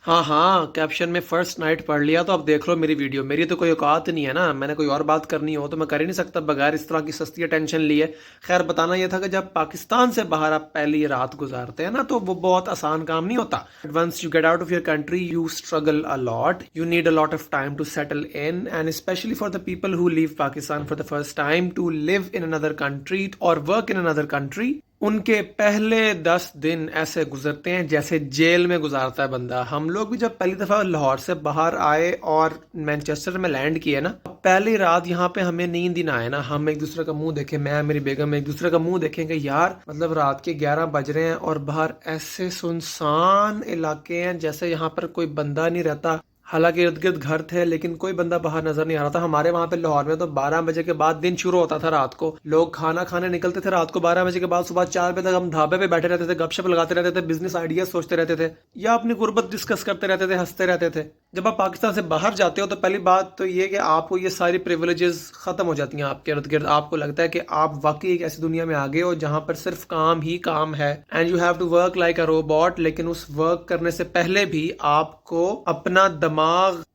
हाँ हाँ, कैप्शन में फर्स्ट नाइट पढ़ लिया तो अब देख लो मेरी वीडियो। मेरी तो कोई औकात नहीं है ना, मैंने कोई और बात करनी हो तो मैं कर ही नहीं सकता बगैर इस तरह की सस्ती टेंशन लिए। खैर, बताना ये था कि जब पाकिस्तान से बाहर आप पहली रात गुजारते हैं ना, तो वो बहुत आसान काम नहीं होता। Once you get out of your country you struggle a lot, you need a lot of time to settle in, and specially for the people who leave Pakistan for the first time to live in another country और work in another country. उनके पहले 10 दिन ऐसे गुजरते हैं जैसे jail में गुजारता है बंदा। हम लोग भी जब पहली दफा लाहौर से बाहर आए और मैनचेस्टर में लैंड किए ना, पहली रात यहाँ पे हमें नींद ही ना आए ना, हम एक दूसरे का मुंह देखें, मैं मेरी बेगम एक दूसरे का मुंह देखेंगे, यार मतलब रात के 11 बज रहे हैं और बाहर ऐसे सुनसान इलाके हैं जैसे यहाँ पर कोई बंदा नहीं रहता। हालांकि इर्द गिर्द घर थे लेकिन कोई बंदा बाहर नजर नहीं आ रहा था। हमारे वहां पे लाहौर में तो 12 बजे के बाद दिन शुरू होता था रात को। लोग खाना खाने निकलते थे रात को 12 बजे के बाद। सुबह 4 बजे तक हम ढाबे पे बैठे रहते थे, गपशप लगाते रहते थे, बिजनेस आइडिया सोचते रहते थे या अपनी गुर्बत डिस्कस करते रहते थे, हंसते रहते थे। जब आप पाकिस्तान से बाहर जाते हो तो पहली बात तो ये कि आपको ये सारी प्रिविलेजेस खत्म हो जाती हैं आपके इर्द गिर्द। आपको लगता है कि आप वाकई एक ऐसी दुनिया में आ गए हो जहां पर सिर्फ काम ही काम है, and you have to work like a robot. लेकिन उस वर्क करने से पहले भी आपको अपना दिमाग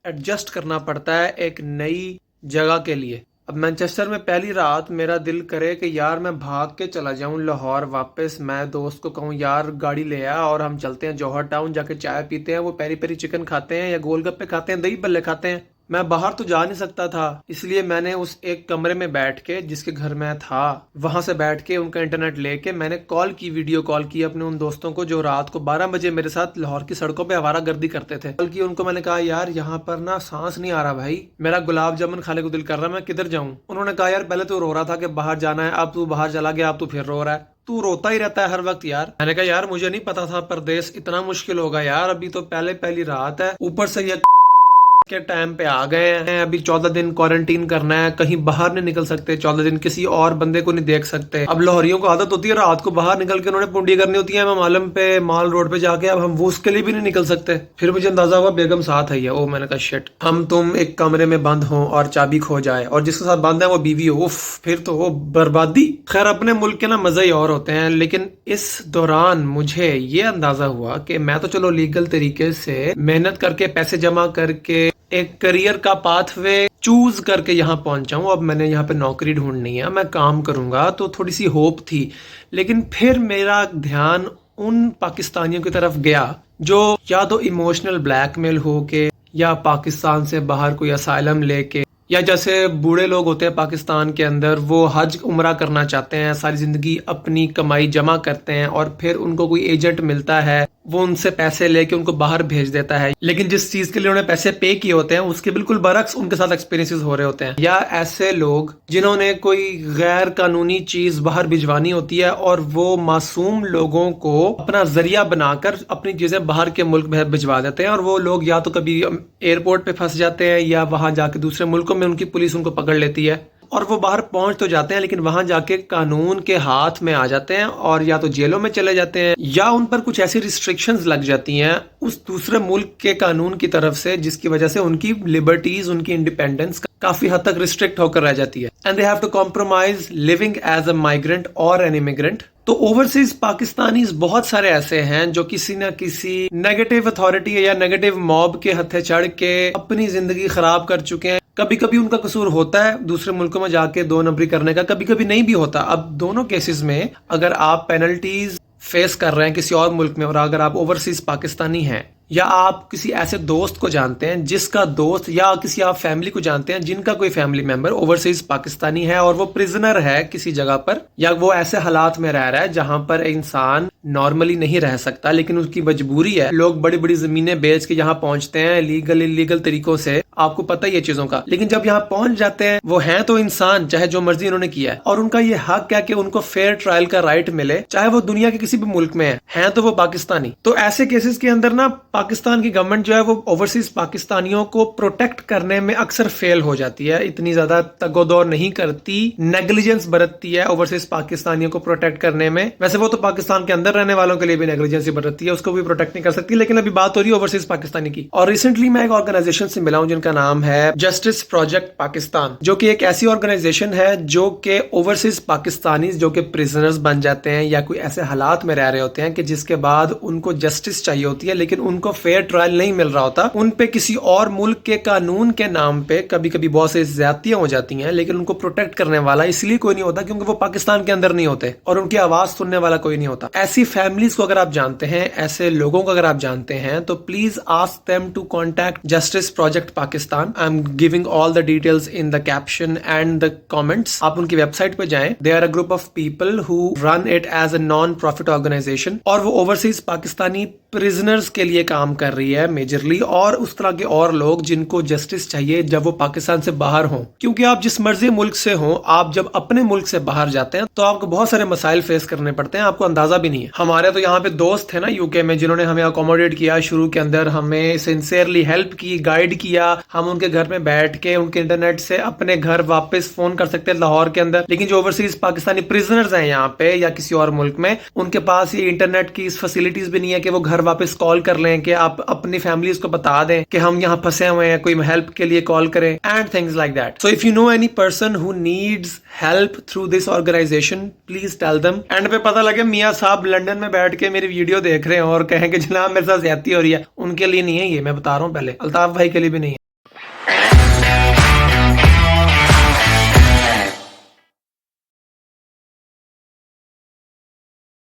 एडजस्ट करना पड़ता है एक नई जगह के लिए। अब मैनचेस्टर में पहली रात मेरा दिल करे कि यार मैं भाग के चला जाऊं लाहौर वापस। मैं दोस्त को कहूं यार गाड़ी ले आ और हम चलते हैं जौहर टाउन, जाके चाय पीते हैं, वो पेरी पेरी चिकन खाते हैं या गोलगप्पे खाते हैं, दही बल्ले खाते हैं। मैं बाहर तो जा नहीं सकता था, इसलिए मैंने उस एक कमरे में बैठ के, जिसके घर मैं था, वहां से बैठ के उनका इंटरनेट लेके मैंने कॉल की, वीडियो कॉल की अपने उन दोस्तों को जो रात को 12 बजे मेरे साथ लाहौर की सड़कों पे आवारा गर्दी करते थे। कॉल की उनको, मैंने कहा यार यहाँ पर ना सांस नहीं आ रहा भाई, मेरा गुलाब जामुन खाने को दिल कर रहा है, मैं किधर जाऊं। उन्होंने कहा यार पहले तो रो रहा था कि बाहर जाना है, अब तू बाहर चला गया, अब तू फिर रो रहा है, तू रोता ही रहता है हर वक्त यार। मैंने कहा यार मुझे नहीं पता था परदेश इतना मुश्किल होगा यार, अभी तो पहले पहली रात है, ऊपर से ये के टाइम पे आ गए हैं। अभी 14 दिन क्वारंटीन करना है, कहीं बाहर नहीं निकल सकते 14 दिन, किसी और बंदे को नहीं देख सकते। अब लाहौरियों को आदत होती है रात को बाहर निकल के उन्होंने पुंडी करनी होती है मालम पे, माल रोड पे जाके। अब हम वो उसके लिए भी नहीं निकल सकते। फिर मुझे अंदाजा हुआ बेगम साथ है। ओ मैंने कहा शिट, हम तुम एक कमरे में बंद हो और चाबी खो जाए और जिसके साथ बंद है वो बीवी हो, उफ, फिर तो वो बर्बादी। खैर अपने मुल्क के ना मजे ही और होते हैं, लेकिन इस दौरान मुझे ये अंदाजा हुआ कि मैं तो चलो लीगल तरीके से मेहनत करके पैसे जमा करके एक करियर का पाथवे चूज करके यहाँ पहुंचा हूँ। अब मैंने यहाँ पे नौकरी ढूंढनी है, मैं काम करूंगा, तो थोड़ी सी होप थी। लेकिन फिर मेरा ध्यान उन पाकिस्तानियों की तरफ गया जो या तो इमोशनल ब्लैकमेल हो के, या पाकिस्तान से बाहर कोई असाइलम लेके, या जैसे बूढ़े लोग होते हैं पाकिस्तान के अंदर, वो हज उम्रा करना चाहते हैं, सारी जिंदगी अपनी कमाई जमा करते हैं और फिर उनको कोई एजेंट मिलता है, वो उनसे पैसे लेके उनको बाहर भेज देता है, लेकिन जिस चीज के लिए उन्हें पैसे पे किए होते हैं उसके बिल्कुल बरक्स उनके साथ एक्सपीरियंसेस हो रहे होते हैं। या ऐसे लोग जिन्होंने कोई गैर कानूनी चीज बाहर भिजवानी होती है और वो मासूम लोगों को अपना जरिया बनाकर अपनी चीजें बाहर के मुल्क में भिजवा देते हैं, और वो लोग या तो कभी एयरपोर्ट पे फंस जाते हैं या वहां जाके दूसरे मुल्कों में उनकी पुलिस उनको पकड़ लेती है और वो बाहर पहुंच तो जाते हैं लेकिन वहां जाके कानून के हाथ में आ जाते हैं और या तो जेलों में चले जाते हैं या उन पर कुछ ऐसी रिस्ट्रिक्शंस लग जाती हैं उस दूसरे मुल्क के कानून की तरफ से, जिसकी वजह से उनकी लिबर्टीज, उनकी इंडिपेंडेंस काफी हद तक रिस्ट्रिक्ट होकर रह जाती है, and they have to compromise living as a migrant और एन इमिग्रेंट। तो ओवरसीज पाकिस्तानीज बहुत सारे ऐसे हैं जो किसी न किसी नेगेटिव अथॉरिटी या नेगेटिव मॉब के हत्थे चढ़ के अपनी जिंदगी खराब कर चुके हैं। कभी कभी उनका कसूर होता है दूसरे मुल्कों में जाके दो नंबरी करने का, कभी कभी नहीं भी होता। अब दोनों केसेस में अगर आप पेनल्टीज फेस कर रहे हैं किसी और मुल्क में और अगर आप ओवरसीज पाकिस्तानी हैं, या आप किसी ऐसे दोस्त को जानते हैं जिसका दोस्त, या किसी आप फैमिली को जानते हैं जिनका कोई फैमिली मेंबर ओवरसीज पाकिस्तानी है और वो प्रिजनर है किसी जगह पर, या वो ऐसे हालात में रह रहा है जहां पर इंसान नॉर्मली नहीं रह सकता लेकिन उसकी मजबूरी है, लोग बड़ी बड़ी जमीनें बेच के यहाँ पहुंचते हैं लीगल इलीगल तरीकों से, आपको पता ही है चीजों का। लेकिन जब यहाँ पहुंच जाते हैं, वो हैं तो इंसान, चाहे जो मर्जी उन्होंने किया है, और उनका ये हक है कि उनको फेयर ट्रायल का राइट मिले, चाहे वो दुनिया के किसी भी मुल्क में है तो वो पाकिस्तानी। तो ऐसे केसेस के अंदर ना पाकिस्तान की गवर्नमेंट जो है वो ओवरसीज पाकिस्तानियों को प्रोटेक्ट करने में अक्सर फेल हो जाती है, इतनी ज्यादा तगोदौर नहीं करती, नेग्लिजेंस बरतती है ओवरसीज पाकिस्तानियों को प्रोटेक्ट करने में। वैसे वो तो पाकिस्तान के अंदर अंदर रहने वालों के लिए भी नेग्लिजेंसी बरतती है, उसको भी प्रोटेक्ट नहीं कर सकती। लेकिन अभी बात हो रही है ओवरसीज पाकिस्तानी की। और रिसेंटली मैं एक ऑर्गेनाइजेशन से मिला हूं जिनका नाम है जस्टिस प्रोजेक्ट पाकिस्तान, जो कि एक ऐसी ऑर्गेनाइजेशन है जो कि ओवरसीज पाकिस्तानी जो कि प्रिजनर्स बन जाते हैं या कोई ऐसे हालात में रह रहे होते हैं कि जिसके बाद उनको जस्टिस चाहिए होती है लेकिन उनको फेयर ट्रायल नहीं मिल रहा होता, उन पे किसी और मुल्क के कानून के नाम पे कभी कभी बहुत से ज्यादतियां हो जाती हैं, लेकिन उनको प्रोटेक्ट करने वाला इसलिए कोई नहीं होता क्योंकि वो पाकिस्तान के अंदर नहीं होते और उनकी आवाज सुनने वाला कोई नहीं होता। ऐसी फैमिलीज को अगर आप जानते हैं, ऐसे लोगों को अगर आप जानते हैं, तो please ask them to contact Justice Project Pakistan. I am giving all the details in the caption and the comments. आप उनकी वेबसाइट पे जाएं। They are a group of people who run it as a non profit organisation और वो overseas Pakistani prisoners के लिए काम कर रही है मेजरली, और उस तरह के और लोग जिनको जस्टिस चाहिए जब वो पाकिस्तान से बाहर हों। क्योंकि आप जिस मर्जी मुल्क से हो, आप जब अपने मुल्क से बाहर जाते हैं तो आपको बहुत सारे मसाइल फेस करने पड़ते हैं, आपको अंदाजा भी नहीं है। हमारे तो यहाँ पे दोस्त थे ना यूके में जिन्होंने हमें अकोमोडेट किया, शुरू के अंदर हमें सिंसियरली हेल्प की, गाइड किया। हम उनके घर में बैठ के उनके इंटरनेट से अपने घर वापस फोन कर सकते हैं लाहौर के अंदर। लेकिन जो ओवरसीज पाकिस्तानी प्रिजनर्स हैं यहाँ पे या किसी और मुल्क में, उनके पास ये इंटरनेट की फैसिलिटीज भी नहीं है कि वो घर वापस कॉल कर लें, कि आप अपनी फैमिलीज को बता दें कि हम यहाँ फंसे हुए हैं, कोई हेल्प के लिए कॉल करें and things like that. So if you know any person who needs help through this organisation, please tell them. And पे पता लगे मियाँ साहब लंदन में बैठ के मेरी वीडियो देख रहे हैं और कहें कि जनाब मेरे साथ ज्यादती हो रही है, उनके लिए नहीं है ये, मैं बता रहा हूँ पहले, अल्ताफ भाई के लिए भी नहीं है।